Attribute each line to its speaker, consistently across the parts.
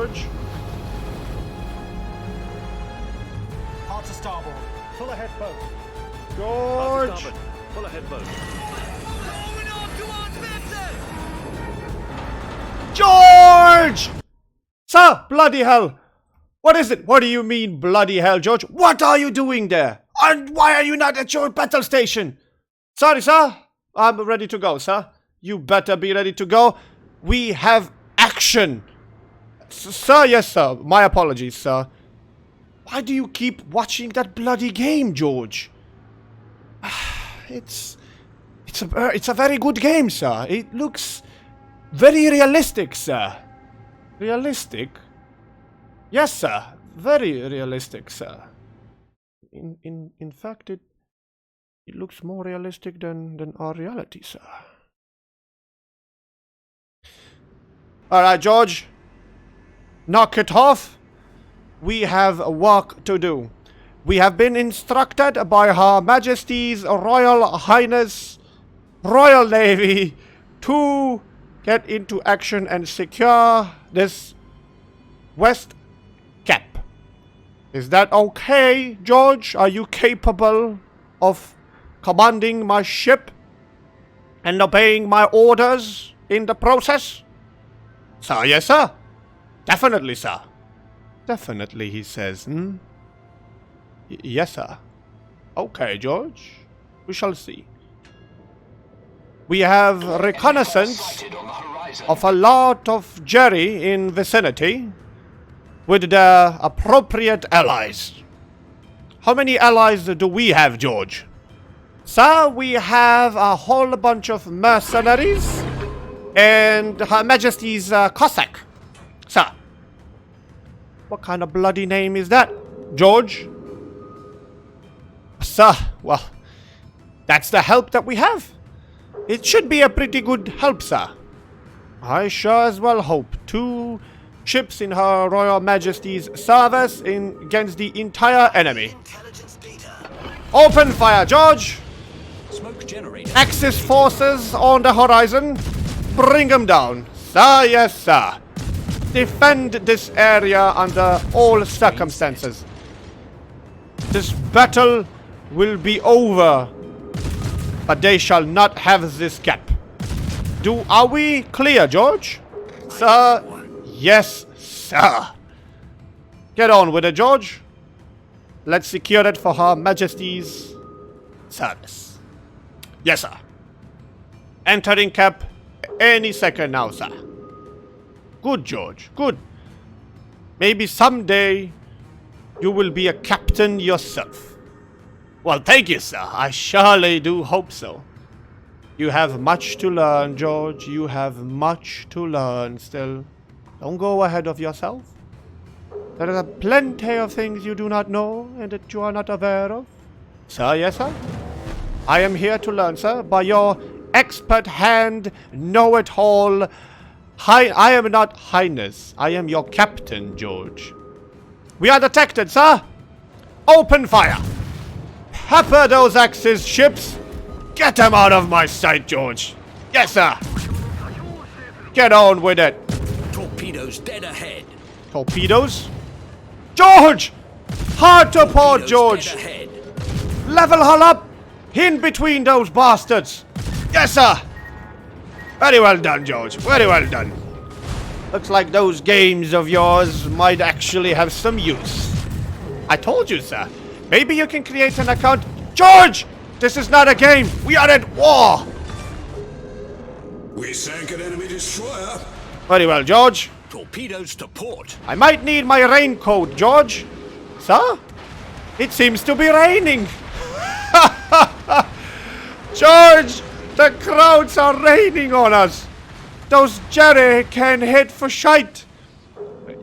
Speaker 1: George.
Speaker 2: Hard to starboard. Full ahead boat.
Speaker 1: George.
Speaker 3: Full ahead boat.
Speaker 1: George! Sir, bloody hell. What is it? What do you mean, bloody hell, George? What are you doing there? And why are you not at your battle station? Sorry, sir. I'm ready to go, sir. You better be ready to go. We have action. Sir, yes, sir. My apologies, sir. Why do you keep watching that bloody game, George? It's a very good game, sir. It looks very realistic, sir. Realistic? Yes, sir. Very realistic, sir. In fact, it looks more realistic than our reality, sir. Alright, George. Knock it off. We have work to do. We have been instructed by Her Majesty's Royal Highness Royal Navy to get into action and secure this West Cap. Is that okay, George? Are you capable of commanding my ship and obeying my orders in the process? Sir, yes, sir. Definitely, sir. Definitely, he says. Yes, sir. Okay, George. We shall see. We have reconnaissance of a lot of Jerry in vicinity with their appropriate allies. How many allies do we have, George? Sir, we have a whole bunch of mercenaries and Her Majesty's Cossack. Sir. What kind of bloody name is that, George? Sir, well, that's the help that we have. It should be a pretty good help, sir. I sure as well hope. 2 ships in Her Royal Majesty's service against the entire enemy. Open fire, George!
Speaker 3: Smoke generator.
Speaker 1: Axis forces on the horizon. Bring them down. Sir, yes, sir. Defend this area under all circumstances. This battle will be over, but they shall not have this gap. Are we clear, George? Sir, yes, sir. Get on with it, George. Let's secure it for Her Majesty's service. Yes, sir. Entering cap any second now, sir. Good, George. Good. Maybe someday you will be a captain yourself. Well, thank you, sir. I surely do hope so. You have much to learn, George. You have much to learn still. Don't go ahead of yourself. There are plenty of things you do not know and that you are not aware of. Sir, yes, sir. I am here to learn, sir, by your expert hand, know-it-all. I am not Highness. I am your captain, George. We are detected, sir. Open fire. Pepper those Axis ships. Get them out of my sight, George. Yes, sir. Get on with it.
Speaker 3: Torpedoes dead ahead.
Speaker 1: Torpedoes? George! Hard to port, George.
Speaker 3: Dead ahead.
Speaker 1: Level hull up. In between those bastards. Yes, sir. Very well done, George. Very well done. Looks like those games of yours might actually have some use. I told you, sir. Maybe you can create an account. George! This is not a game. We are at war.
Speaker 4: We sank an enemy destroyer.
Speaker 1: Very well, George.
Speaker 3: Torpedoes to port.
Speaker 1: I might need my raincoat, George. Sir? It seems to be raining. George! The crowds are raining on us. Those Jerry can hit for shite.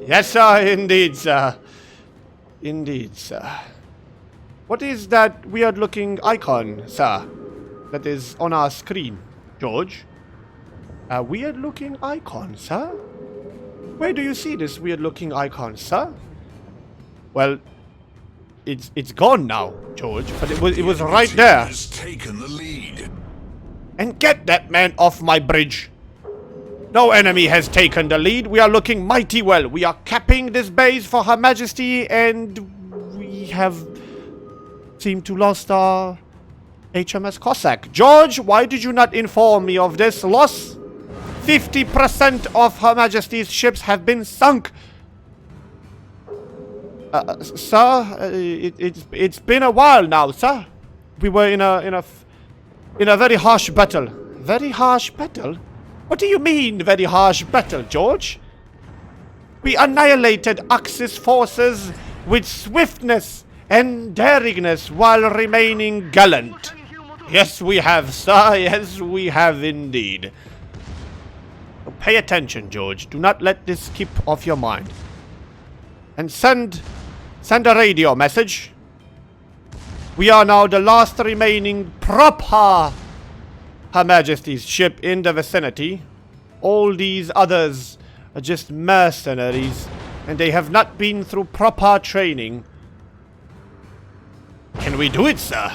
Speaker 1: Yes, sir. Indeed, sir. Indeed, sir. What is that weird-looking icon, sir? That is on our screen, George? A weird-looking icon, sir? Where do you see this weird-looking icon, sir? Well, it's gone now, George. But it was right there.
Speaker 4: Has taken the lead.
Speaker 1: And get that man off my bridge. No enemy has taken the lead. We are looking mighty well. We are capping this base for Her Majesty, and we have seemed to lost our HMS Cossack. George, why did you not inform me of this loss? 50% of Her Majesty's ships have been sunk. Sir, it's been a while now, sir. We were in a very harsh battle. Very harsh battle? What do you mean, very harsh battle, George? We annihilated Axis forces with swiftness and daringness while remaining gallant. Yes, we have, sir. Yes, we have indeed. Pay attention, George. Do not let this skip off your mind. And send a radio message. We are now the last remaining proper Her Majesty's ship in the vicinity. All these others are just mercenaries, and they have not been through proper training. Can we do it, sir?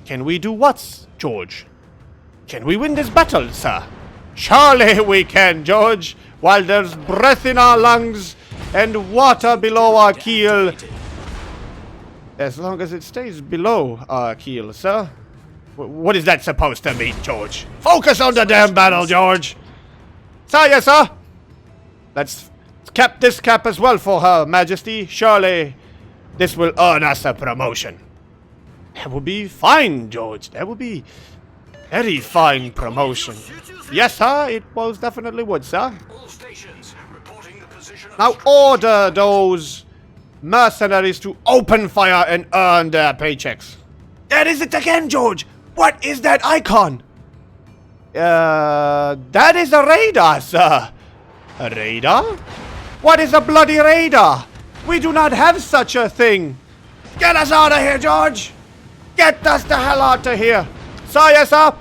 Speaker 1: Can we do what, George? Can we win this battle, sir? Surely we can, George. While there's breath in our lungs and water below our keel. As long as it stays below our keel, sir. What is that supposed to mean, George? Focus on the damn battle, George! Sir, yes, sir! Let's cap this cap as well for Her Majesty. Surely this will earn us a promotion. That would be fine, George. That would be very fine promotion. Yes, sir, it most definitely would, sir.
Speaker 3: All stations reporting the position of
Speaker 1: Now order those mercenaries to open fire and earn their paychecks. There is it again, George! What is that icon? That is a radar, sir. A radar? What is a bloody radar? We do not have such a thing. Get us out of here, George! Get us the hell out of here! Sir, yes, sir.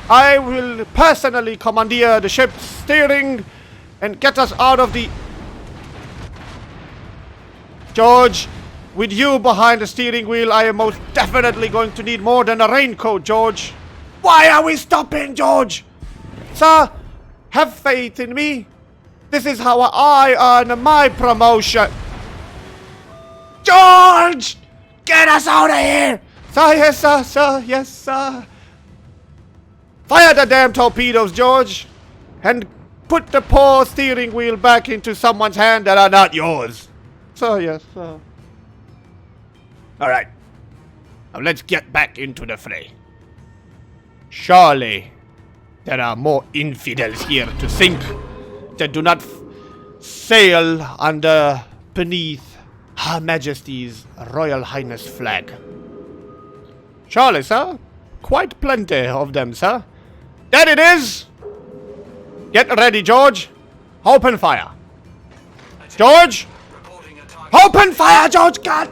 Speaker 1: I will personally commandeer the ship's steering and get us out of the... George, with you behind the steering wheel, I am most definitely going to need more than a raincoat, George. Why are we stopping, George? Sir, have faith in me. This is how I earn my promotion. George! Get us out of here! Sir, yes, sir, sir, yes, sir. Fire the damn torpedoes, George. And put the poor steering wheel back into someone's hand that are not yours. Sir, yes, sir. Alright. Now let's get back into the fray. Surely there are more infidels here to sink that do not sail under beneath Her Majesty's Royal Highness flag. Surely, sir. Quite plenty of them, sir. There it is! Get ready, George. Open fire. George! Open fire, George! God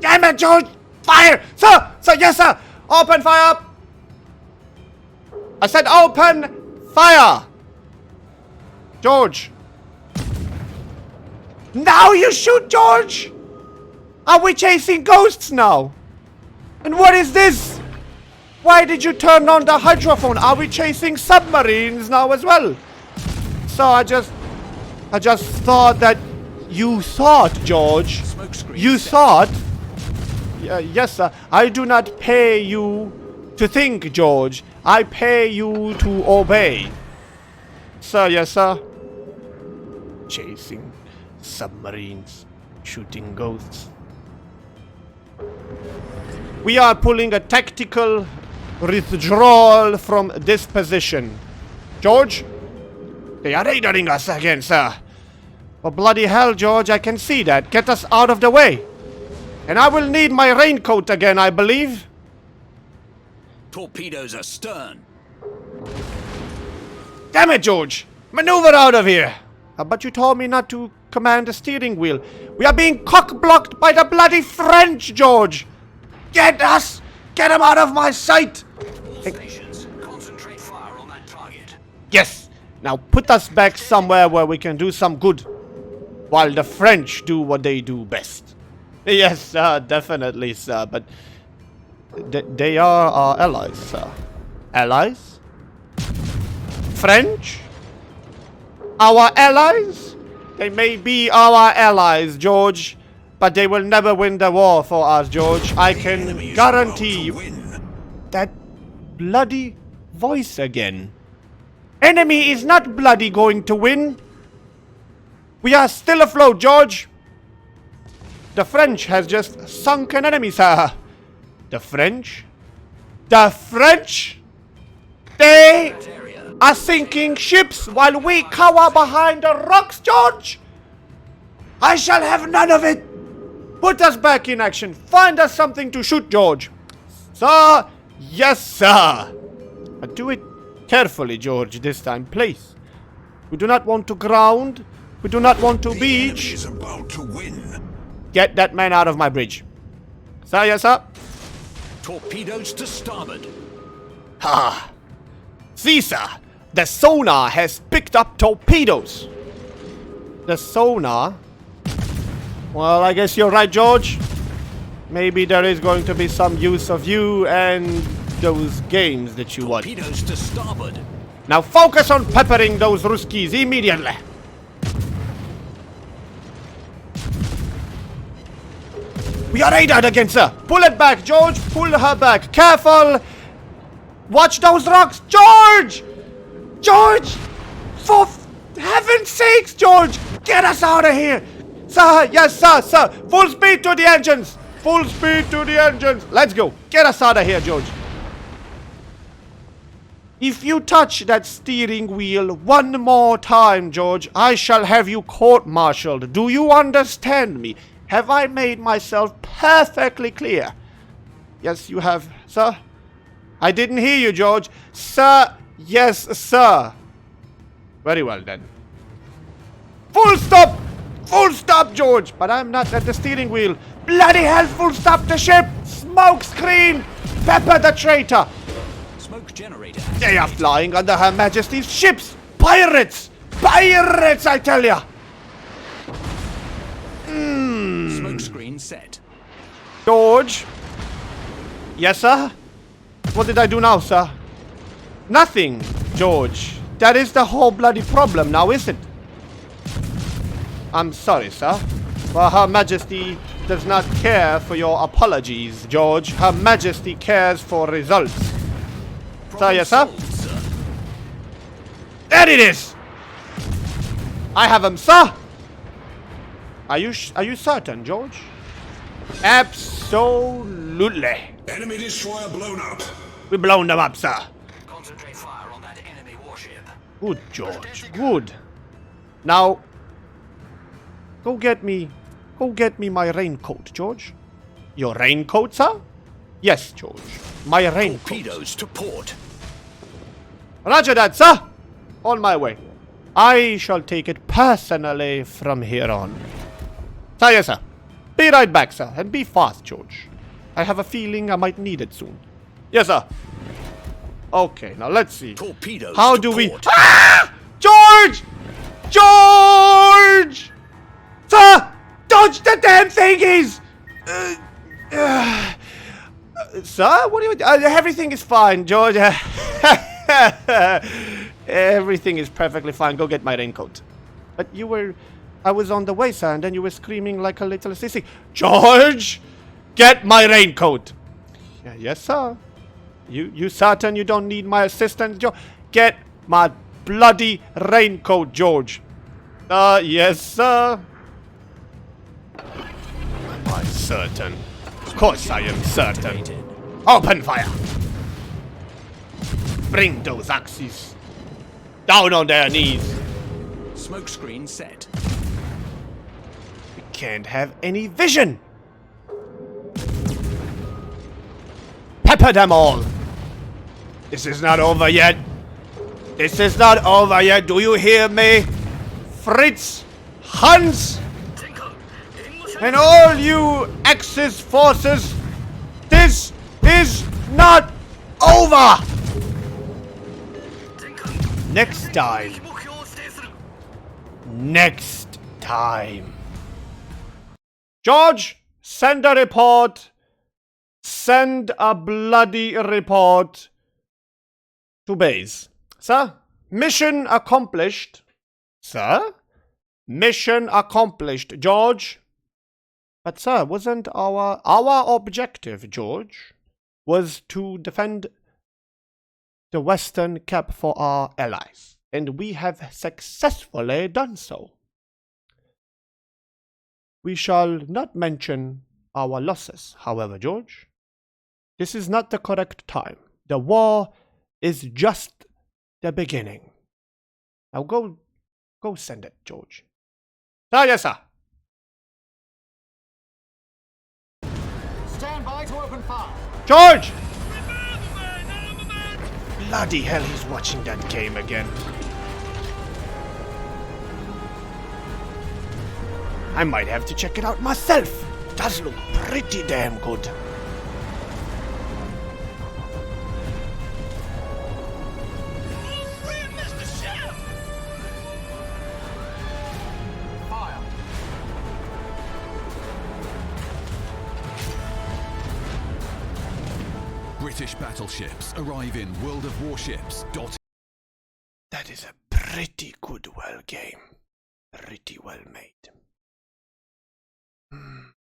Speaker 1: damn it, George! Fire! Sir! Sir, yes, sir! Open fire! I said open fire! George! Now you shoot, George! Are we chasing ghosts now? And what is this? Why did you turn on the hydrophone? Are we chasing submarines now as well? So I just thought that you thought, George. You thought. Yes, sir. I do not pay you to think, George. I pay you to obey. Sir, yes, sir. Chasing submarines, shooting ghosts. We are pulling a tactical withdrawal from this position. George? They are raiding us again, sir. Oh, bloody hell, George, I can see that. Get us out of the way. And I will need my raincoat again, I believe.
Speaker 3: torpedoes astern.
Speaker 1: Damn it, George! Maneuver out of here! But you told me not to command the steering wheel. We are being cock-blocked by the bloody French, George! Get us! Get them out of my sight!
Speaker 3: All stations, concentrate fire on that target.
Speaker 1: Yes! Now put us back somewhere where we can do some good. While the French do what they do best. Yes, sir, definitely, sir, but... they are our allies, sir. Allies? French? Our allies? They may be our allies, George, but they will never win the war for us, George. I can guarantee you. That bloody voice again. Enemy is not bloody going to win. We are still afloat, George. The French has just sunk an enemy, sir. The French? The French? They are sinking ships while we cower behind the rocks, George. I shall have none of it. Put us back in action. Find us something to shoot, George. Sir? Yes, sir. But do it carefully, George, this time, please. We do not want to ground. We do not want to beach.
Speaker 4: Is about to win.
Speaker 1: Get that man out of my bridge. Sir, yes, sir.
Speaker 3: Torpedoes to starboard.
Speaker 1: Ha! See, sir, the sonar has picked up torpedoes. The sonar? Well, I guess you're right, George. Maybe there is going to be some use of you and those games that you want.
Speaker 3: Torpedoes to starboard.
Speaker 1: Now focus on peppering those Ruskies immediately. We are raided again, sir. Pull it back, George. Pull her back. Careful. Watch those rocks. George! George! For heaven's sakes, George! Get us out of here! Sir, yes, sir, sir. Full speed to the engines. Full speed to the engines. Let's go. Get us out of here, George. If you touch that steering wheel one more time, George, I shall have you court-martialed. Do you understand me? Have I made myself perfectly clear? Yes, you have, sir. I didn't hear you, George. Sir, yes, sir. Very well, then. Full stop! Full stop, George! But I'm not at the steering wheel. Bloody hell, full stop the ship! Smoke screen! Pepper the traitor!
Speaker 3: Smoke generator.
Speaker 1: They are flying under Her Majesty's ships! Pirates! Pirates, I tell ya!
Speaker 3: Smoke screen set.
Speaker 1: George? Yes, sir? What did I do now, sir? Nothing, George. That is the whole bloody problem now, isn't it? I'm sorry, sir. But Her Majesty does not care for your apologies, George. Her Majesty cares for results. Sir, yes, sir? There it is! I have him, sir! Are you certain, George? Absolutely.
Speaker 4: Enemy destroyer blown up.
Speaker 1: We blown them up, sir.
Speaker 3: Concentrate fire on that enemy warship.
Speaker 1: Good, George. Good. Now, go get me my raincoat, George. Your raincoat, sir? Yes, George. My raincoat.
Speaker 3: Torpedoes to port.
Speaker 1: Roger that, sir. On my way. I shall take it personally from here on. Sir, yes, sir. Be right back, sir. And be fast, George. I have a feeling I might need it soon. Yes, sir. Okay, now let's see.
Speaker 3: Torpedoes
Speaker 1: How
Speaker 3: to
Speaker 1: do we...
Speaker 3: port.
Speaker 1: Ah! George! George! Sir! Dodge the damn thingies! Sir? What are you... everything is fine, George. Everything is perfectly fine. Go get my raincoat. But you were... I was on the way, sir, and then you were screaming like a little sissy. George! Get my raincoat! Yeah, yes, sir. You certain you don't need my assistance, George? Get my bloody raincoat, George. Yes, sir. Am I certain? Of course I am certain. Open fire! Bring those axes down on their knees.
Speaker 3: Smoke screen set.
Speaker 1: We can't have any vision. Pepper them all. This is not over yet. This is not over yet. Do you hear me? Fritz, Hans, and all you Axis forces, this is not over. Next time. Next time. George, send a report. Send a bloody report to base. Sir, mission accomplished. Sir? Mission accomplished, George. But sir, wasn't our objective, George, was to defend the Western Cape for our allies, and we have successfully done so. We shall not mention our losses, however, George. This is not the correct time. The war is just the beginning. Now go send it, George. Ah, yes, sir.
Speaker 2: Stand by to open fire.
Speaker 1: George! Bloody hell, he's watching that game again. I might have to check it out myself. It does look pretty damn good.
Speaker 2: Fire.
Speaker 5: British battleships arrive in World of Warships.
Speaker 1: That is a pretty good game. Pretty well made.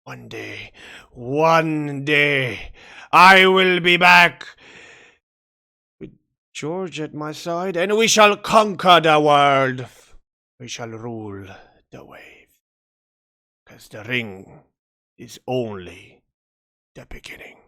Speaker 1: One day, I will be back with George at my side, and we shall conquer the world. We shall rule the wave. Because the ring is only the beginning.